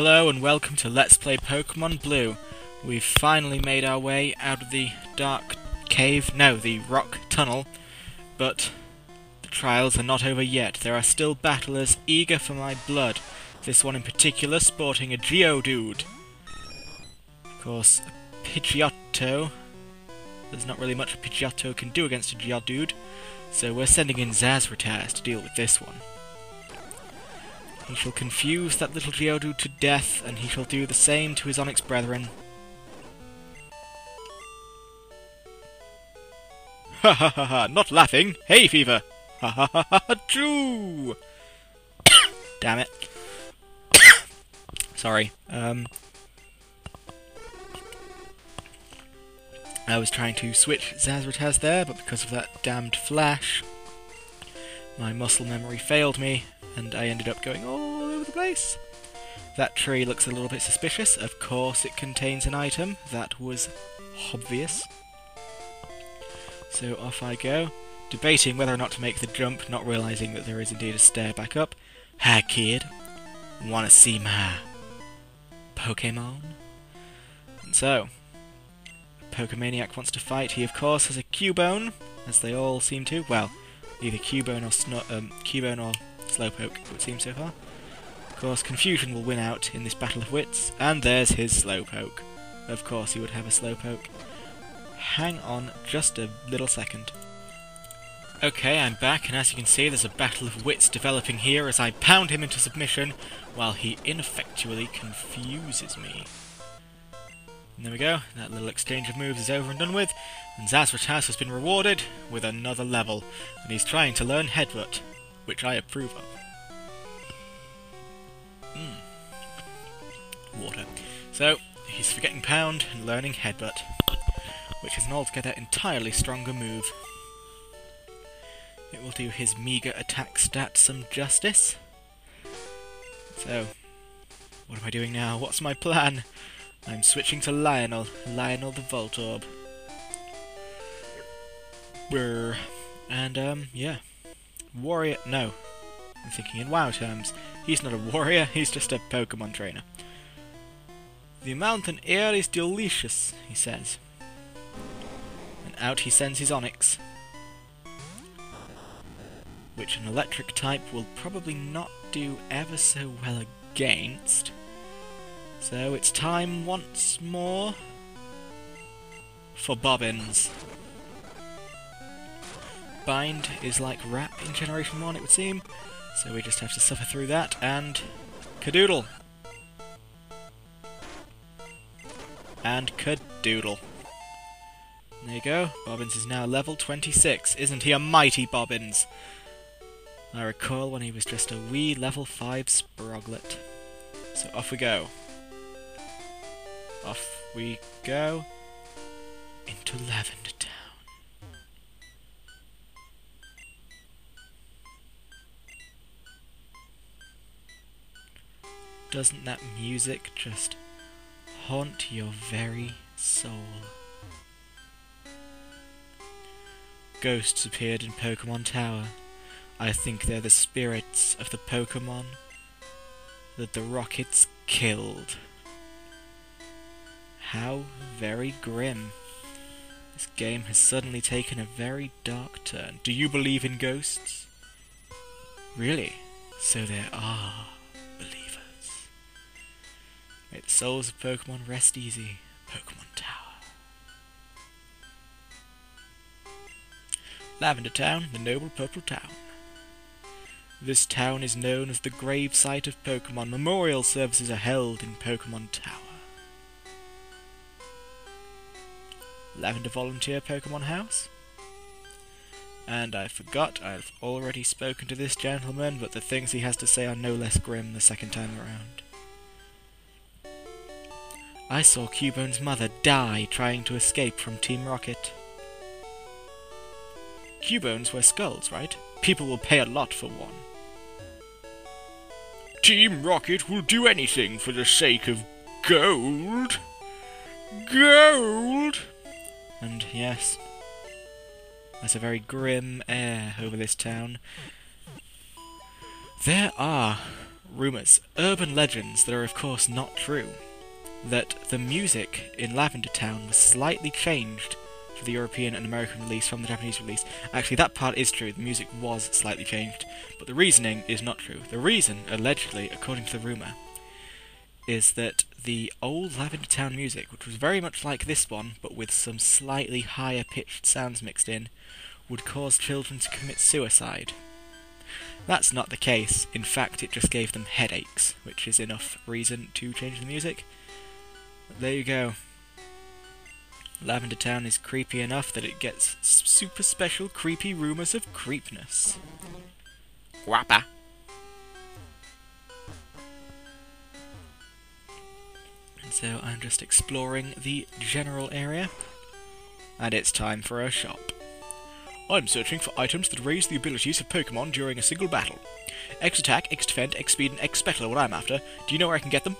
Hello and welcome to Let's Play Pokémon Blue. We've finally made our way out of the dark cave, no, the rock tunnel, but the trials are not over yet. There are still battlers eager for my blood, this one in particular sporting a Geodude. Of course, a Pidgeotto. There's not really much a Pidgeotto can do against a Geodude, so we're sending in Zazrataz to deal with this one. He shall confuse that little Geodude to death, and he shall do the same to his Onyx brethren. Ha ha ha ha, not laughing! Hay fever! Ha ha ha ha ha, choo! Damn it. Sorry, I was trying to switch Zazrataz there, but because of that damned flash, my muscle memory failed me, and I ended up going all over the place. That tree looks a little bit suspicious. Of course it contains an item. That was obvious. So off I go, debating whether or not to make the jump, not realising that there is indeed a stair back up. Hi kid, wanna see my Pokémon? And so, Pokemaniac wants to fight. He of course has a Cubone, as they all seem to. Well, either Cubone or Slowpoke, it would seem so far. Of course, Confusion will win out in this battle of wits, and there's his Slowpoke. Of course he would have a Slowpoke. Hang on just a little second. Okay, I'm back, and as you can see there's a battle of wits developing here as I pound him into submission while he ineffectually confuses me. And there we go, that little exchange of moves is over and done with, and Zazrataz has been rewarded with another level, and he's trying to learn Headbutt, which I approve of. Water. So, he's forgetting Pound and learning Headbutt, which is an altogether entirely stronger move. It will do his meagre attack stat some justice. So, what am I doing now? What's my plan? I'm switching to Lionel the Voltorb. Brr. And, yeah. Warrior... no. I'm thinking in WoW terms. He's not a warrior, he's just a Pokemon trainer. The mountain air is delicious, he says. And out he sends his Onyx, which an electric type will probably not do ever so well against. So it's time once more for Bobbins. Bind is like Rap in Generation 1, it would seem, so we just have to suffer through that, and Cadoodle. And Cadoodle. There you go, Bobbins is now level 26. Isn't he a mighty Bobbins? I recall when he was just a wee level 5 Sproglet. So off we go. Off we go into Lavender Town. Doesn't that music just haunt your very soul? Ghosts appeared in Pokémon Tower. I think they're the spirits of the Pokémon that the rockets killed. How very grim. This game has suddenly taken a very dark turn. Do you believe in ghosts? Really? So there are believers. May the souls of Pokemon rest easy. Pokémon Tower. Lavender Town, the noble purple town. This town is known as the grave site of Pokemon. Memorial services are held in Pokemon Tower. Lavender Volunteer Pokemon House. And I forgot, I've already spoken to this gentleman, but the things he has to say are no less grim the second time around. I saw Cubone's mother die trying to escape from Team Rocket. Cubones wear skulls, right? People will pay a lot for one. Team Rocket will do anything for the sake of gold. Gold! And yes, there's a very grim air over this town. There are Rumours, urban legends that are of course not true, that the music in Lavender Town was slightly changed for the European and American release from the Japanese release. Actually, that part is true, the music was slightly changed, but the reasoning is not true. The reason, allegedly, according to the rumour, is that the old Lavender Town music, which was very much like this one, but with some slightly higher pitched sounds mixed in, would cause children to commit suicide. That's not the case. In fact, it just gave them headaches, which is enough reason to change the music. But there you go. Lavender Town is creepy enough that it gets super special creepy rumours of creepness. Guapa! And so I'm just exploring the general area, and it's time for a shop. I'm searching for items that raise the abilities of Pokémon during a single battle. X attack, X defend, X speed, and X special are what I'm after. Do you know where I can get them?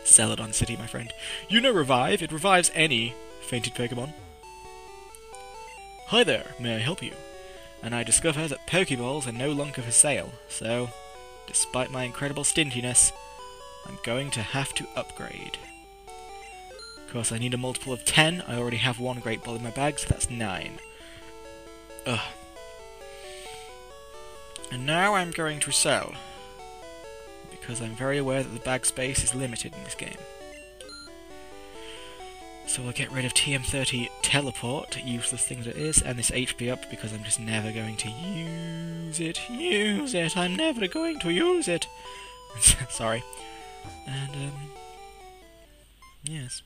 Celadon City, my friend. You know Revive. It revives any fainted Pokémon. Hi there, may I help you? And I discover that Pokeballs are no longer for sale, so, despite my incredible stinginess, I'm going to have to upgrade. Of course, I need a multiple of 10. I already have one Great Ball in my bag, so that's 9. Ugh. And now I'm going to sell, because I'm very aware that the bag space is limited in this game. So we'll get rid of TM30 Teleport, useless thing that it is, and this HP up, because I'm just never going to use it. I'm never going to use it! Sorry. And, yes.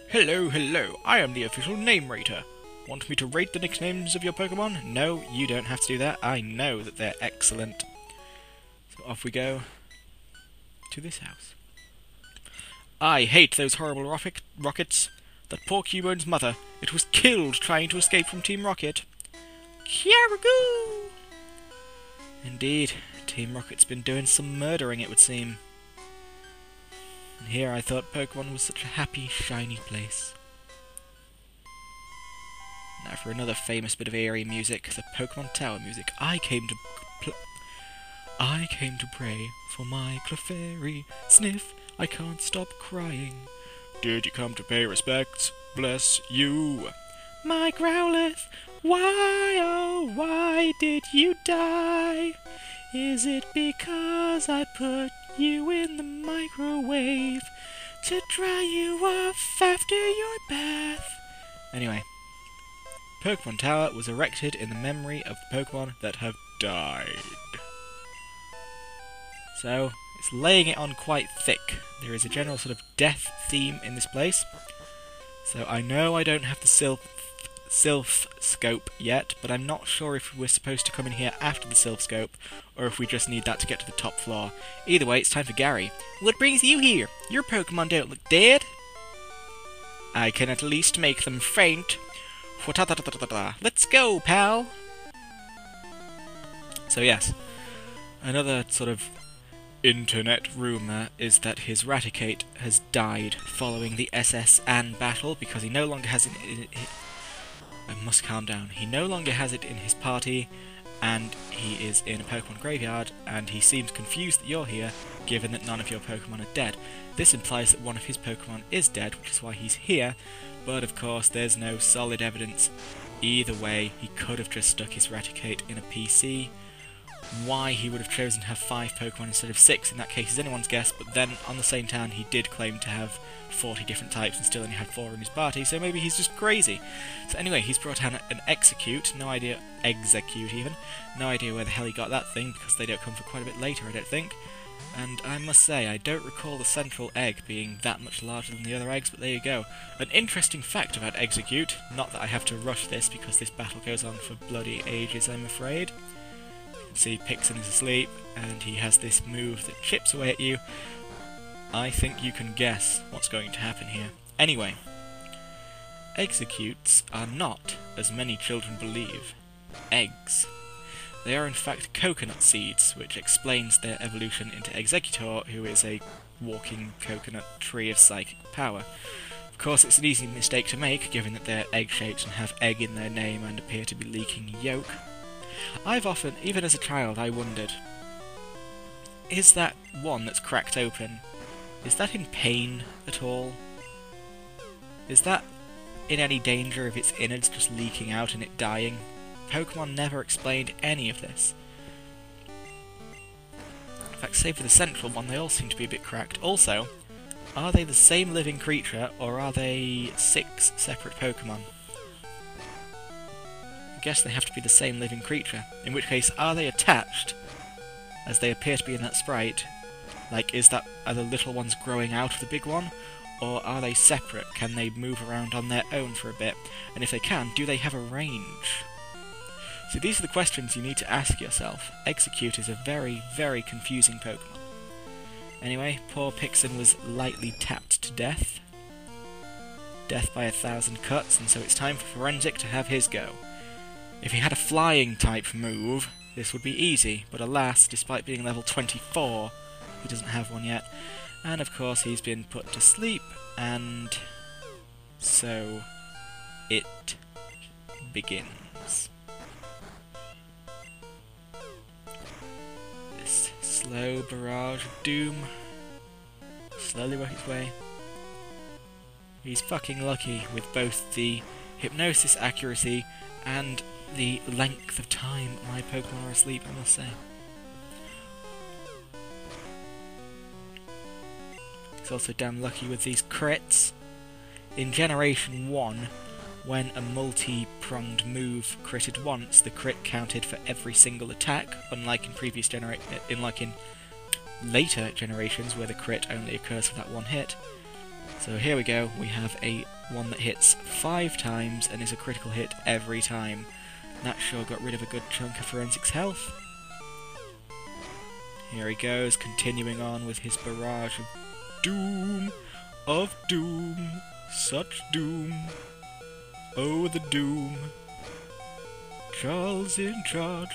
Hello, hello, I am the official name rater. Want me to rate the nicknames of your Pokémon? No, you don't have to do that. I know that they're excellent. So off we go to this house. I hate those horrible rockets. That poor Cubone's mother. It was killed trying to escape from Team Rocket. Caragoo! Indeed, Team Rocket's been doing some murdering, it would seem. And here I thought Pokémon was such a happy, shiny place. Now for another famous bit of eerie music, the Pokémon Tower music. I came to pray for my Clefairy. Sniff, I can't stop crying. Did you come to pay respects? Bless you. My Growlithe, why, oh, why did you die? Is it because I put you in the microwave to dry you off after your bath? Anyway, Pokémon Tower was erected in the memory of the Pokémon that have died. So, it's laying it on quite thick. There is a general sort of death theme in this place. So I know I don't have the Sylph scope yet, but I'm not sure if we're supposed to come in here after the Sylph scope, or if we just need that to get to the top floor. Either way, it's time for Gary. What brings you here? Your Pokémon don't look dead. I can at least make them faint. Let's go, pal! So yes, another sort of internet rumour is that his Raticate has died following the SS Anne battle because he no longer has it in I must calm down. He no longer has it in his party, and he is in a Pokemon graveyard, and he seems confused that you're here, given that none of your Pokemon are dead. This implies that one of his Pokemon is dead, which is why he's here, but of course there's no solid evidence. Either way, he could have just stuck his Raticate in a PC. Why he would have chosen to have 5 Pokemon instead of 6 in that case is anyone's guess, but then on the same town he did claim to have 40 different types and still only had 4 in his party, so maybe he's just crazy. So anyway, he's brought out an Execute, no idea where the hell he got that thing, because they don't come for quite a bit later, I don't think. And I must say, I don't recall the central egg being that much larger than the other eggs, but there you go. An interesting fact about Execute, not that I have to rush this because this battle goes on for bloody ages, I'm afraid. See, Pixin is asleep, and he has this move that chips away at you. I think you can guess what's going to happen here. Anyway, Executes are not, as many children believe, eggs. They are in fact coconut seeds, which explains their evolution into Executor, who is a walking coconut tree of psychic power. Of course, it's an easy mistake to make, given that they're egg-shaped and have egg in their name and appear to be leaking yolk. I've often, even as a child, I wondered, is that one that's cracked open, is that in pain at all? Is that in any danger of its innards just leaking out and it dying? Pokémon never explained any of this. In fact, save for the central one, they all seem to be a bit cracked. Also, are they the same living creature, or are they 6 separate Pokémon? I guess they have to be the same living creature, in which case, are they attached, as they appear to be in that sprite? Like, are the little ones growing out of the big one, or are they separate? Can they move around on their own for a bit? And if they can, do they have a range? So these are the questions you need to ask yourself. Execute is a very, very confusing Pokémon. Anyway, poor Pixin was lightly tapped to death. Death by 1,000 cuts, and so it's time for Forensic to have his go. If he had a flying type move, this would be easy, but alas, despite being level 24, he doesn't have one yet. And of course he's been put to sleep, and so it begins. This slow barrage of doom slowly works its way. He's fucking lucky with both the hypnosis accuracy and the length of time my Pokemon are asleep, I must say. He's also damn lucky with these crits. In Generation 1, when a multi-pronged move critted once, the crit counted for every single attack, unlike in later generations where the crit only occurs for that one hit. So here we go, we have one that hits 5 times and is a critical hit every time. That sure got rid of a good chunk of Forensic's health. Here he goes, continuing on with his barrage of doom, such doom, oh the doom, Charles in charge.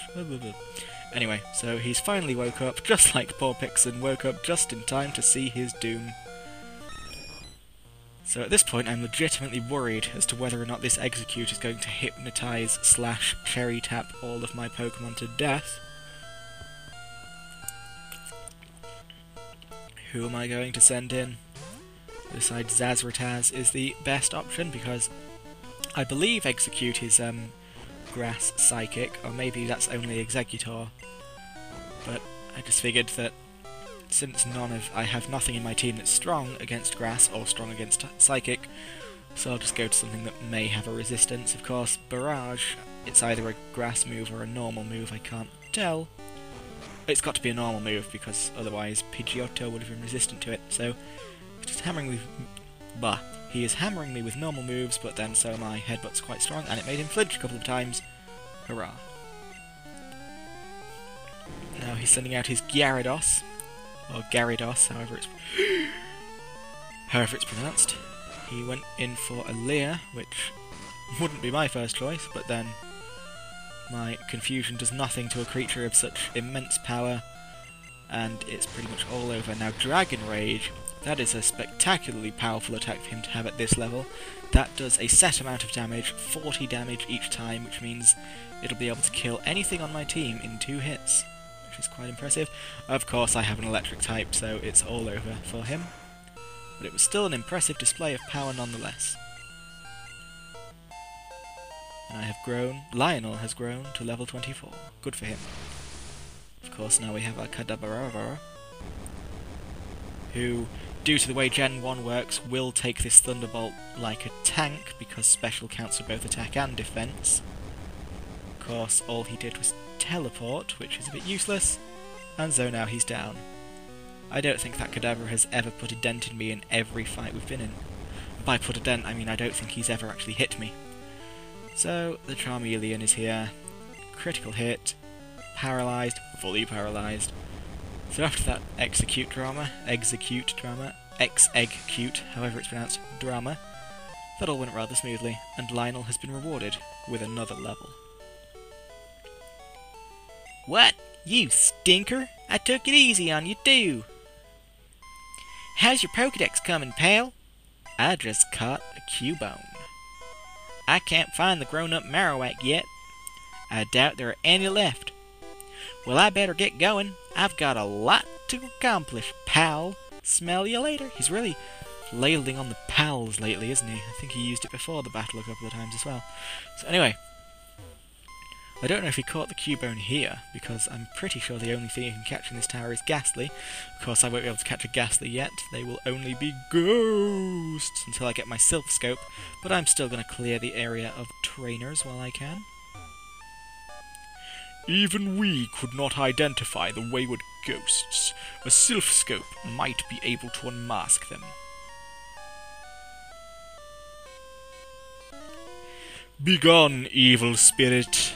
Anyway, so he's finally woke up, just like poor Pixin woke up just in time to see his doom. So at this point I'm legitimately worried as to whether or not this Execute is going to hypnotise / cherry tap all of my Pokemon to death. Who am I going to send in? Besides Zazrataz is the best option, because I believe Execute is Grass Psychic, or maybe that's only Executor. But I just figured that since I have nothing in my team that's strong against Grass or strong against Psychic, so I'll just go to something that may have a resistance. Of course, Barrage, it's either a Grass move or a normal move, I can't tell. It's got to be a normal move, because otherwise Pidgeotto would have been resistant to it, so just hammering me. He is hammering me with normal moves, but then so my Headbutt's quite strong, and it made him flinch a couple of times. Hurrah. Now he's sending out his Gyarados, or Gyarados, however it's pronounced. He went in for a Leer, which wouldn't be my first choice, but then my confusion does nothing to a creature of such immense power, and it's pretty much all over. Now Dragon Rage, that is a spectacularly powerful attack for him to have at this level. That does a set amount of damage, 40 damage each time, which means it'll be able to kill anything on my team in 2 hits, which is quite impressive. Of course I have an electric type, so it's all over for him, but it was still an impressive display of power nonetheless. And I have grown, Lionel has grown to level 24. Good for him. Of course, now we have our Kadabra, who, due to the way Gen 1 works, will take this Thunderbolt like a tank, because special counts for both attack and defense. Of course, all he did was teleport, which is a bit useless, and so now he's down. I don't think that Kadabra has ever put a dent in me in every fight we've been in. By put a dent, I mean I don't think he's ever actually hit me. So, the Charmeleon is here, critical hit, paralysed, fully paralysed. So after that Execute drama, X-Egg-Cute, however it's pronounced, drama, that all went rather smoothly, and Lionel has been rewarded with another level. What? You stinker? I took it easy on you too! How's your Pokedex coming, pal? I just caught a Cubone. I can't find the grown-up Marowak yet. I doubt there are any left. Well, I better get going. I've got a lot to accomplish, pal. Smell you later. He's really ladling on the pals lately, isn't he? I think he used it before the battle a couple of times as well. So anyway, I don't know if he caught the Cubone here, because I'm pretty sure the only thing you can catch in this tower is Ghastly. Of course, I won't be able to catch a Ghastly yet. They will only be ghosts until I get my Sylph Scope, but I'm still going to clear the area of trainers while I can. Even we could not identify the wayward ghosts. A Sylph Scope might be able to unmask them. Begone, evil spirit.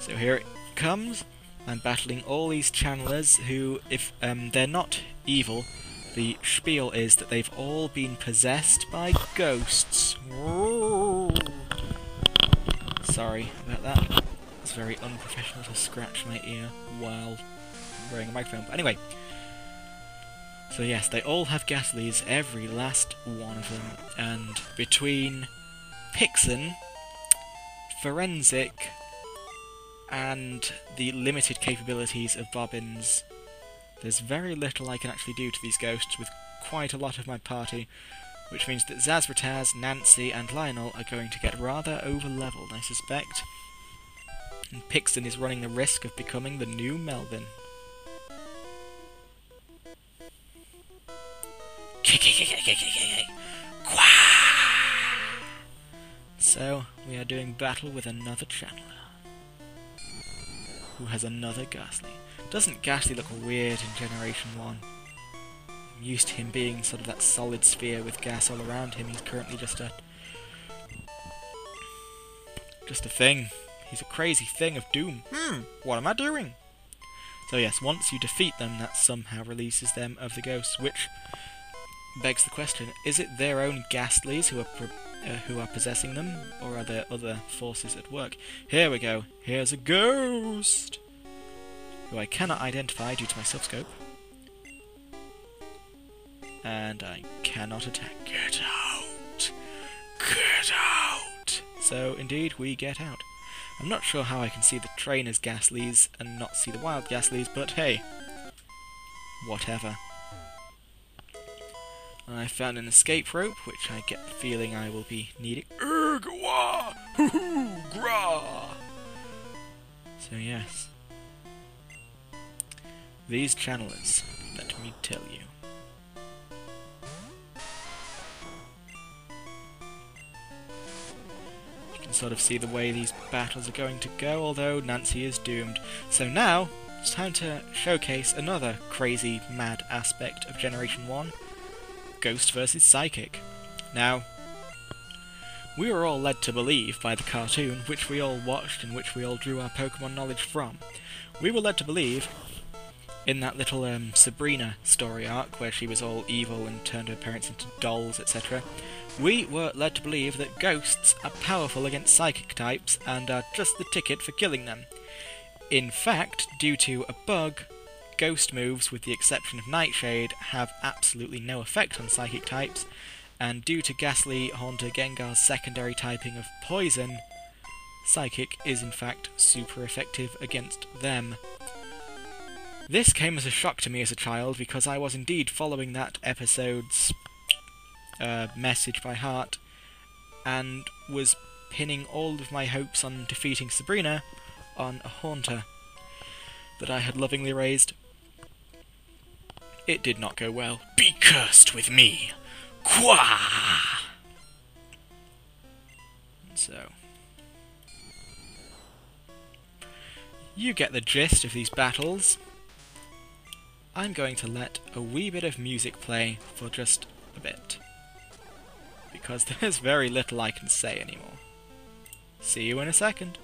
So here it comes. I'm battling all these channelers who, if they're not evil, the spiel is that they've all been possessed by ghosts. Sorry about that. It's very unprofessional to scratch my ear while wearing a microphone. But anyway, so yes, they all have Ghastlies, every last one of them, and between Pixen, Forensic, and the limited capabilities of Bobbins, there's very little I can actually do to these ghosts with quite a lot of my party, which means that Zazrataz, Nancy, and Lionel are going to get rather over-leveled, I suspect. And Pixen is running the risk of becoming the new Melvin. So, we are doing battle with another channeler, who has another Ghastly. Doesn't Ghastly look weird in Generation 1? I'm used to him being sort of that solid sphere with gas all around him. He's currently just a thing. He's a crazy thing of doom. What am I doing? So yes, once you defeat them, that somehow releases them of the ghosts, which begs the question, is it their own Ghastlies who are possessing them, or are there other forces at work? Here we go. Here's a ghost, who I cannot identify due to my Sylph-Scope. And I cannot attack. Get out! Get out! So, indeed, we get out. I'm not sure how I can see the trainers' Ghastlies and not see the wild Ghastlies, but hey, whatever. I found an escape rope, which I get the feeling I will be needing. Ergwa! Hoo-hoo! Gra! So yes. These channelers, let me tell you. You can sort of see the way these battles are going to go, although Nancy is doomed. So now, it's time to showcase another crazy, mad aspect of Generation 1. Ghost versus Psychic. Now, we were all led to believe by the cartoon, which we all watched and which we all drew our Pokémon knowledge from. We were led to believe, in that little Sabrina story arc, where she was all evil and turned her parents into dolls, etc., we were led to believe that ghosts are powerful against psychic types and are just the ticket for killing them. In fact, due to a bug, ghost moves, with the exception of Nightshade, have absolutely no effect on psychic types, and due to Ghastly Haunter Gengar's secondary typing of Poison, Psychic is in fact super effective against them. This came as a shock to me as a child, because I was indeed following that episode's message by heart, and was pinning all of my hopes on defeating Sabrina on a Haunter that I had lovingly raised. It did not go well. Be cursed with me! Qua! So, you get the gist of these battles. I'm going to let a wee bit of music play for just a bit, because there's very little I can say anymore. See you in a second.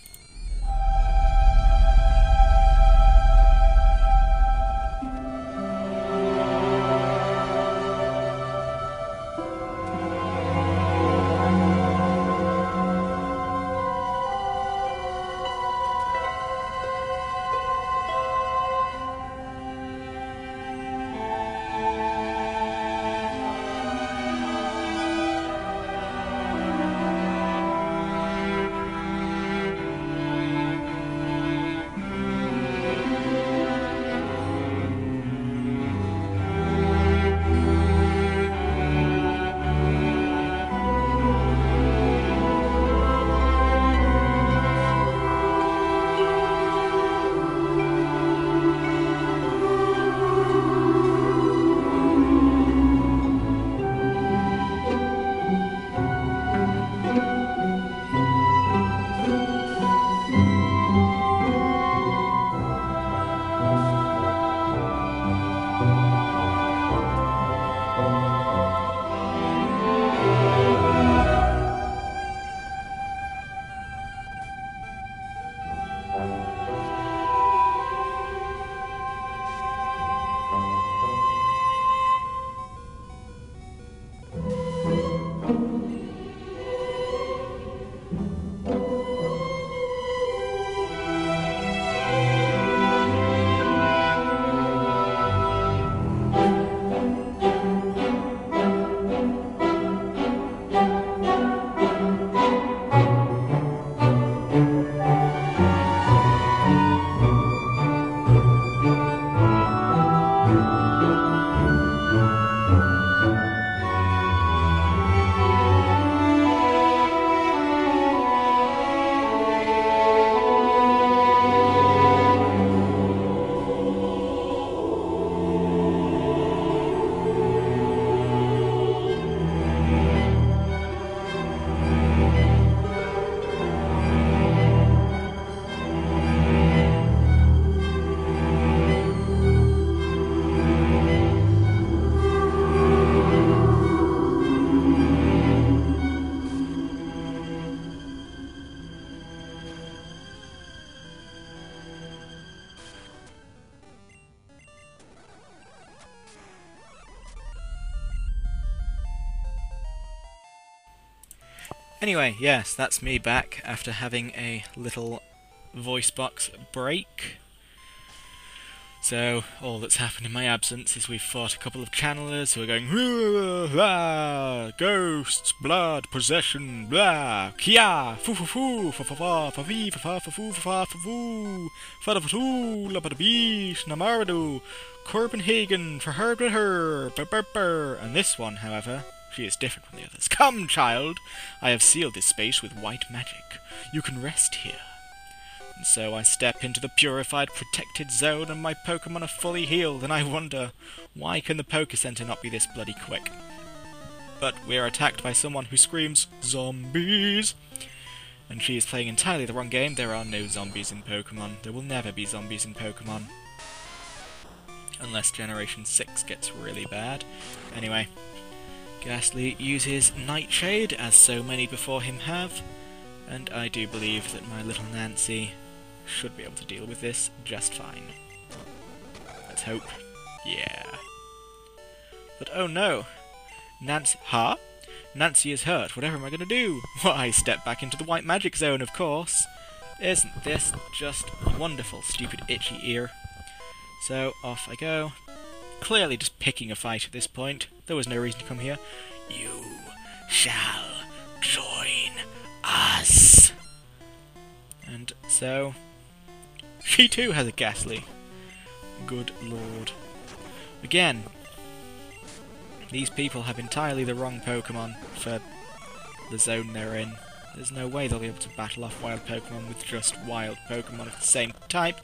Anyway, yes, that's me back after having a little voice box break. So, all that's happened in my absence is we've fought a couple of channelers who are going blah, ghosts, blood, possession, blah, kia, foo foo foo, fa fa fa, fa fee, fa fa fa foo, fa fa fa foo, fa da fa too, la ba da beesh, namaradu, Copenhagen, for her with her, burr burr burr. And this one, however, she is different from the others. Come, child, I have sealed this space with white magic. You can rest here. And so I step into the purified, protected zone, and my Pokémon are fully healed, and I wonder, why can the Poké Center not be this bloody quick? But we're attacked by someone who screams, zombies! And she is playing entirely the wrong game. There are no zombies in Pokémon. There will never be zombies in Pokémon. Unless Generation 6 gets really bad. Anyway, Ghastly uses Nightshade, as so many before him have, and I do believe that my little Nancy should be able to deal with this just fine. Let's hope. Yeah. But oh no! Nancy... Huh? Nancy is hurt. Whatever am I going to do? Well, I step back into the white magic zone, of course. Isn't this just wonderful, stupid itchy ear? So, off I go. Clearly just picking a fight at this point. There was no reason to come here. You shall join us. And so... she too has a Ghastly. Good lord. Again, these people have entirely the wrong Pokemon for the zone they're in. There's no way they'll be able to battle off wild Pokemon with just wild Pokemon of the same type.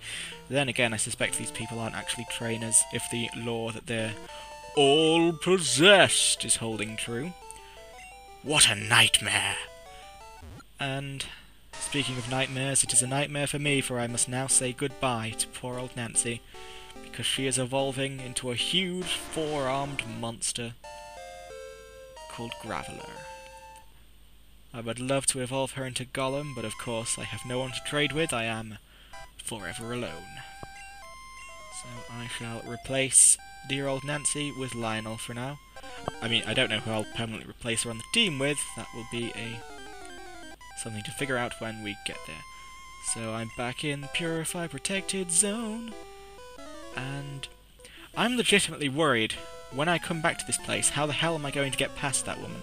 Then again, I suspect these people aren't actually trainers, if the lore that they're all possessed is holding true. What a nightmare! And speaking of nightmares, it is a nightmare for me, for I must now say goodbye to poor old Nancy, because she is evolving into a huge four-armed monster called Graveler. I would love to evolve her into Golem, but of course I have no one to trade with. I am forever alone. So I shall replace dear old Nancy with Lionel for now. I mean, I don't know who I'll permanently replace her on the team with. That will be something to figure out when we get there. So I'm back in the Purify Protected Zone, and I'm legitimately worried when I come back to this place, how the hell am I going to get past that woman?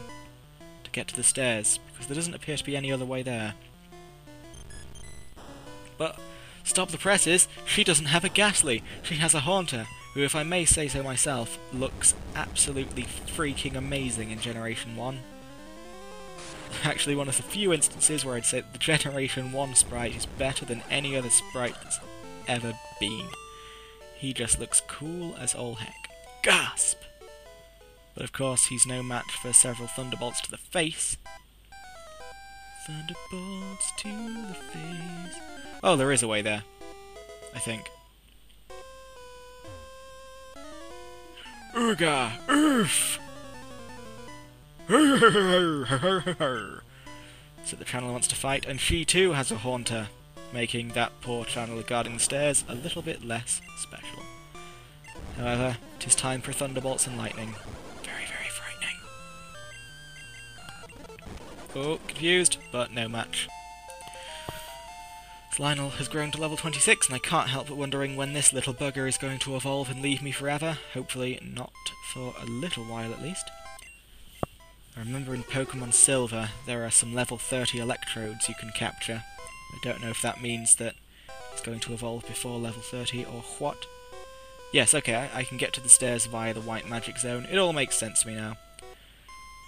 To get to the stairs, because there doesn't appear to be any other way there. But stop the presses, she doesn't have a Ghastly, she has a Haunter, who, if I may say so myself, looks absolutely freaking amazing in Generation 1. Actually, one of the few instances where I'd say that the Generation 1 sprite is better than any other sprite that's ever been. He just looks cool as all heck. Gasp! But of course, he's no match for several Thunderbolts to the face. Thunderbolts to the face. Oh, there is a way there, I think. Ooga! Oof! So the channeler wants to fight, and she too has a Haunter, making that poor channeler guarding the stairs a little bit less special. However, it is time for Thunderbolts and Lightning. Very, very frightening. Oh, confused, but no match. Lionel has grown to level 26, and I can't help but wondering when this little bugger is going to evolve and leave me forever. Hopefully not for a little while at least. I remember in Pokémon Silver there are some level 30 electrodes you can capture. I don't know if that means that it's going to evolve before level 30 or what. Yes, okay, I can get to the stairs via the white magic zone. It all makes sense to me now.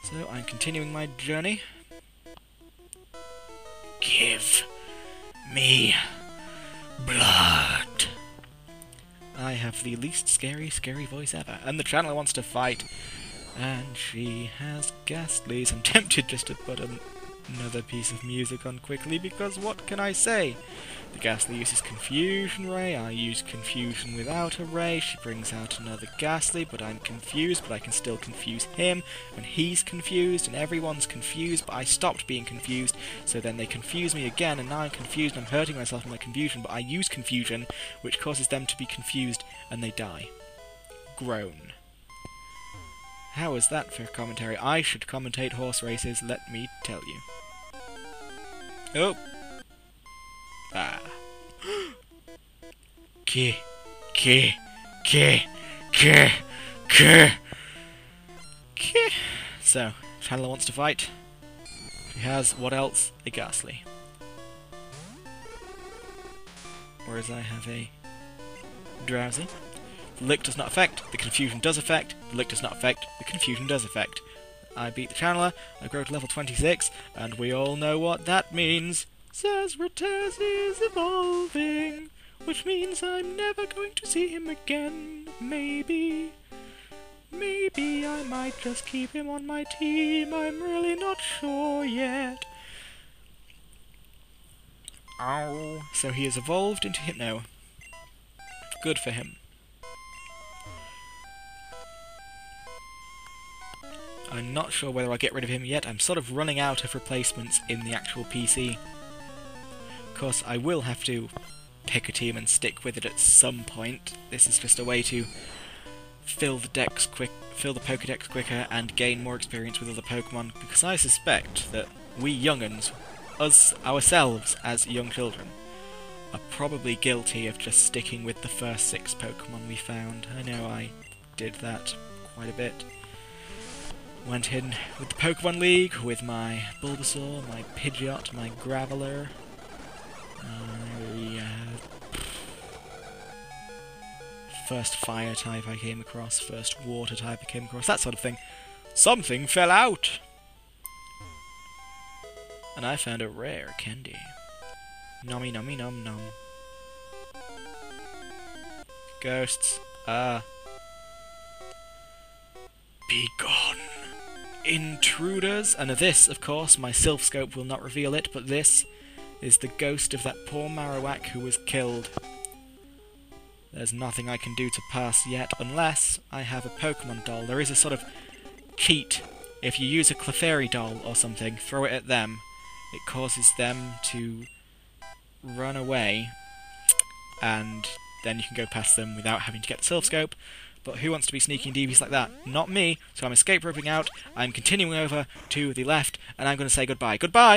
So I'm continuing my journey. Give me blood. I have the least scary voice ever, and the channeler wants to fight. And she has Ghastlies. I'm tempted just to put another piece of music on quickly, because what can I say? The Ghastly uses Confusion Ray, I use Confusion without a ray, she brings out another Ghastly, but I'm confused, but I can still confuse him, and he's confused, and everyone's confused, but I stopped being confused, so then they confuse me again, and now I'm confused, and I'm hurting myself in my confusion, but I use Confusion, which causes them to be confused, and they die. Groan. How is that for commentary? I should commentate horse races, let me tell you. Oh. Ah. K. So, Chandler wants to fight. He has, what else? A Ghastly. Whereas I have a Drowsy. The Lick does not affect, the Confusion does affect, the Lick does not affect, the Confusion does affect. I beat the Channeler, I grow to level 26, and we all know what that means. Says Rataz is evolving, which means I'm never going to see him again. Maybe I might just keep him on my team, I'm really not sure yet. Ow. So he has evolved into Hypno. Good for him. I'm not sure whether I'll get rid of him yet. I'm sort of running out of replacements in the actual PC. Of course, I will have to pick a team and stick with it at some point. This is just a way to fill the Pokédex quicker and gain more experience with other Pokémon, because I suspect that we young'uns, ourselves as young children, are probably guilty of just sticking with the first 6 Pokémon we found. I know I did that quite a bit. Went in with the Pokemon League with my Bulbasaur, my Pidgeot, my Graveler, first fire type I came across, first water type I came across, that sort of thing. Something fell out! And I found a rare candy. Nommy nommy nom nom. Ghosts. Be gone. Intruders. And this, of course, my Sylph Scope will not reveal it, but this is the ghost of that poor Marowak who was killed. There's nothing I can do to pass yet, unless I have a Pokemon doll. There is a sort of cheat. If you use a Clefairy doll or something, throw it at them, it causes them to run away, and then you can go past them without having to get the Sylph Scope. But who wants to be sneaky and devious like that? Not me, so I'm escape roping out, I'm continuing over to the left, and I'm going to say goodbye. Goodbye!